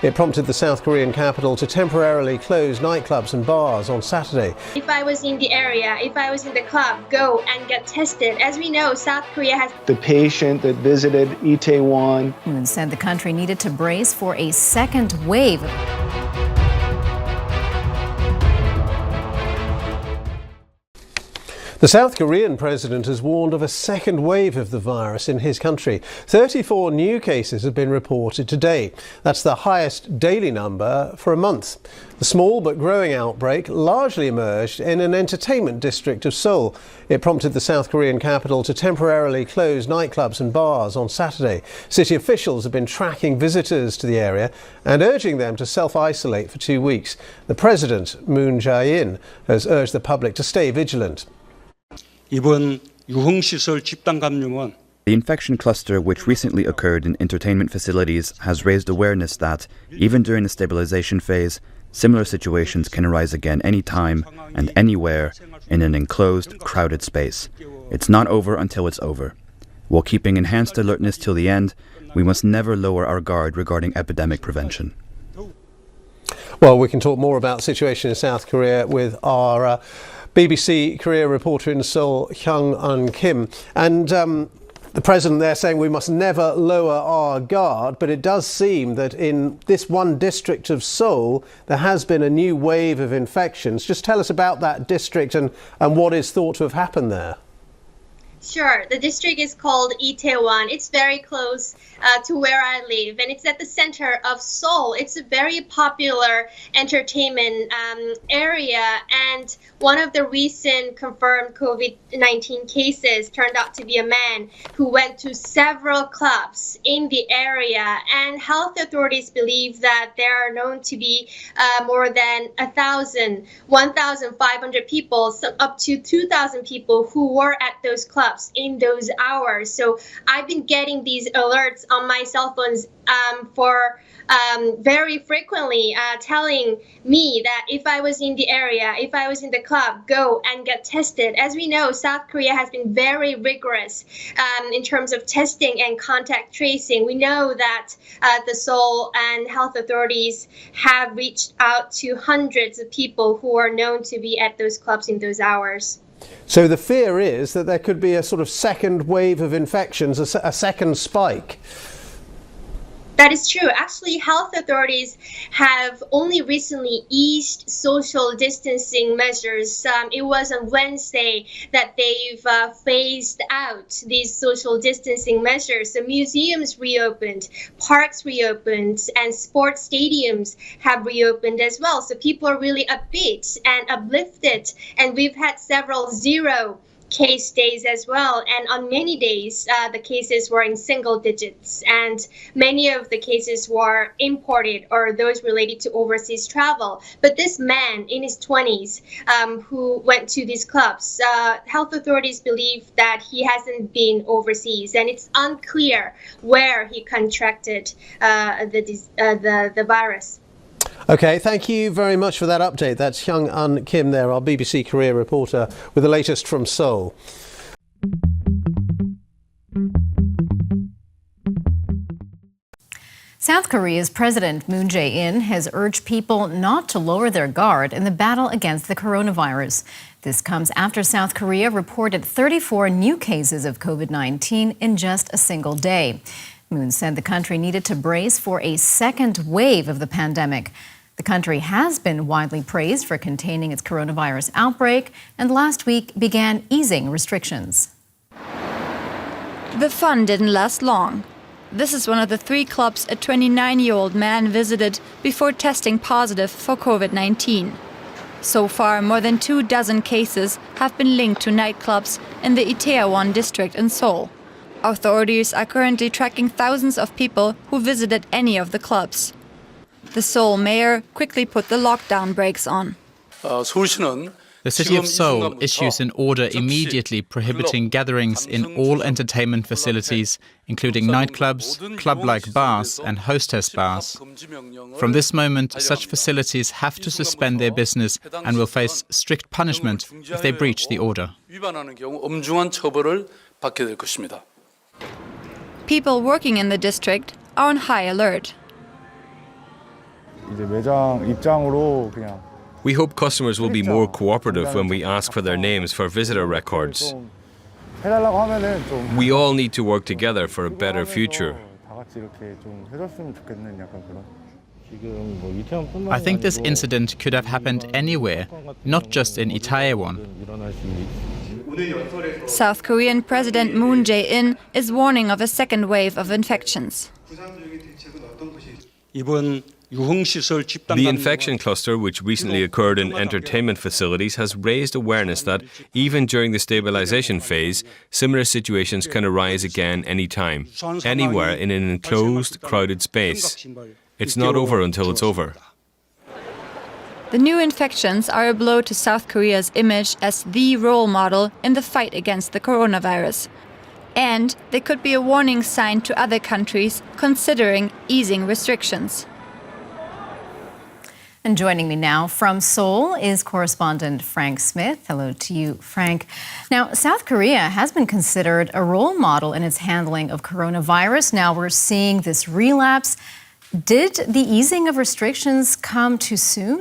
It prompted the South Korean capital to temporarily close nightclubs and bars on Saturday. If I was in the area, if I was in the club, go and get tested. As we know, South Korea has... The patient that visited Itaewon Moon said the country needed to brace for a second wave. The South Korean president has warned of a second wave of the virus in his country. 34 new cases have been reported today. That's the highest daily number for a month. The small but growing outbreak largely emerged in an entertainment district of Seoul. It prompted the South Korean capital to temporarily close nightclubs and bars on Saturday. City officials have been tracking visitors to the area and urging them to self-isolate for 2 weeks. The president, Moon Jae-in, has urged the public to stay vigilant. 이번 유흥시설 집단 감염은 The infection cluster which recently occurred in entertainment facilities has raised awareness that, even during the stabilization phase, similar situations can arise again anytime and anywhere in an enclosed, crowded space. It's not over until it's over. While keeping enhanced alertness till the end, we must never lower our guard regarding epidemic prevention. Well, we can talk more about the situation in South Korea with our BBC Korea reporter in Seoul, Hyung-un Kim. And the president there saying we must never lower our guard, but it does seem that in this one district of Seoul, there has been a new wave of infections. Just tell us about that district and what is thought to have happened there. Sure. The district is called Itaewon. It's very close to where I live, and it's at the center of Seoul. It's a very popular entertainment area, and one of the recent confirmed COVID-19 cases turned out to be a man who went to several clubs in the area, and health authorities believe that there are known to be more than 1,500 people, up to 2,000 people who were at those clubs in those hours. So I've been getting these alerts on my cell phones for very frequently, telling me that if I was in the area, if I was in the club, go and get tested. As we know, South Korea has been very rigorous in terms of testing and contact tracing. We know that the Seoul and health authorities have reached out to hundreds of people who are known to be at those clubs in those hours. So the fear is that there could be a sort of second wave of infections, a second spike. That is true. Actually, health authorities have only recently eased social distancing measures. It was on Wednesday that they've phased out these social distancing measures. So museums reopened, parks reopened, and sports stadiums have reopened as well. So people are really upbeat and uplifted. And we've had several zero case days as well, and on many days the cases were in single digits, and many of the cases were imported or those related to overseas travel. But this man in his 20s who went to these clubs, health authorities believe that he hasn't been overseas, and it's unclear where he contracted the virus. OK, thank you very much for that update. That's Hyung-un Kim there, our BBC Korea reporter, with the latest from Seoul. South Korea's President Moon Jae-in has urged people not to lower their guard in the battle against the coronavirus. This comes after South Korea reported 34 new cases of COVID-19 in just a single day. Moon said the country needed to brace for a second wave of the pandemic. The country has been widely praised for containing its coronavirus outbreak and last week began easing restrictions. The fun didn't last long. This is one of the 3 clubs a 29-year-old man visited before testing positive for COVID-19. So far, more than 24 cases have been linked to nightclubs in the Itaewon district in Seoul. Authorities are currently tracking thousands of people who visited any of the clubs. The Seoul mayor quickly put the lockdown brakes on. The city of Seoul issues an order immediately prohibiting gatherings in all entertainment facilities, including nightclubs, club-like bars and hostess bars. From this moment, such facilities have to suspend their business and will face strict punishment if they breach the order. People working in the district are on high alert. 이제 매장 입장으로 그냥 We hope customers will be more cooperative when we ask for their names for visitor records. 해달라고 하면은 좀 We all need to work together for a better future. 다 같이 이렇게 좀 해줬으면 좋겠는 약간 그런. I think this incident could have happened anywhere, not just in Itaewon. South Korean President Moon Jae-in is warning of a second wave of infections. 이번 유흥시설 집단 The infection cluster, which recently occurred in entertainment facilities, has raised awareness that even during the stabilization phase, similar situations can arise again anytime, anywhere in an enclosed, crowded space. It's not over until it's over. The new infections are a blow to South Korea's image as the role model in the fight against the coronavirus. And they could be a warning sign to other countries considering easing restrictions. And joining me now from Seoul is correspondent Frank Smith. Hello to you, Frank. Now, South Korea has been considered a role model in its handling of coronavirus. Now we're seeing this relapse. Did the easing of restrictions come too soon?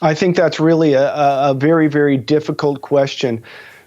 I think that's really a very, very difficult question.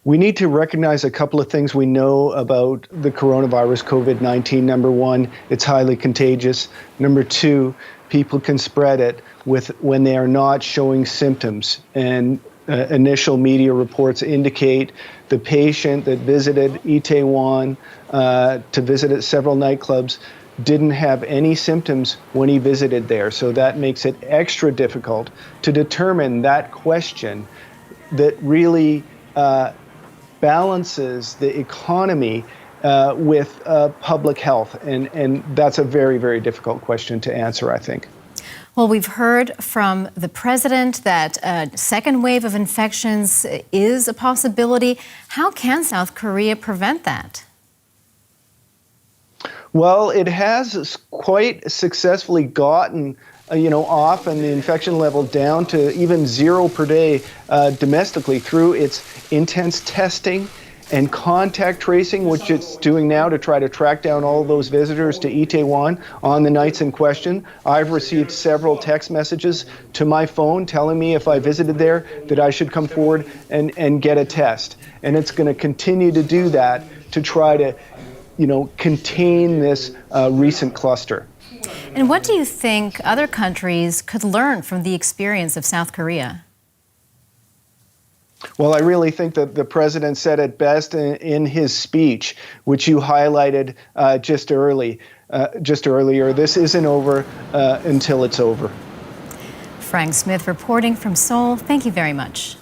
We need to recognize a couple of things we know about the coronavirus, COVID-19. Number one, it's highly contagious. Number two, people can spread it when they are not showing symptoms. And initial media reports indicate the patient that visited Itaewon to visit several nightclubs didn't have any symptoms when he visited there. So that makes it extra difficult to determine that question that really balances the economy with public health. And that's a very, very difficult question to answer, I think. Well, we've heard from the president that a second wave of infections is a possibility. How can South Korea prevent that? Well, it has quite successfully gotten, off and the infection level down to even 0 per day domestically through its intense testing and contact tracing, which it's doing now to try to track down all those visitors to Itaewon on the nights in question. I've received several text messages to my phone telling me if I visited there that I should come forward and get a test. And it's going to continue to do that to try to contain this recent cluster. And what do you think other countries could learn from the experience of South Korea? Well, I really think that the president said it best in his speech, which you highlighted just earlier. This isn't over until it's over. Frank Smith reporting from Seoul. Thank you very much.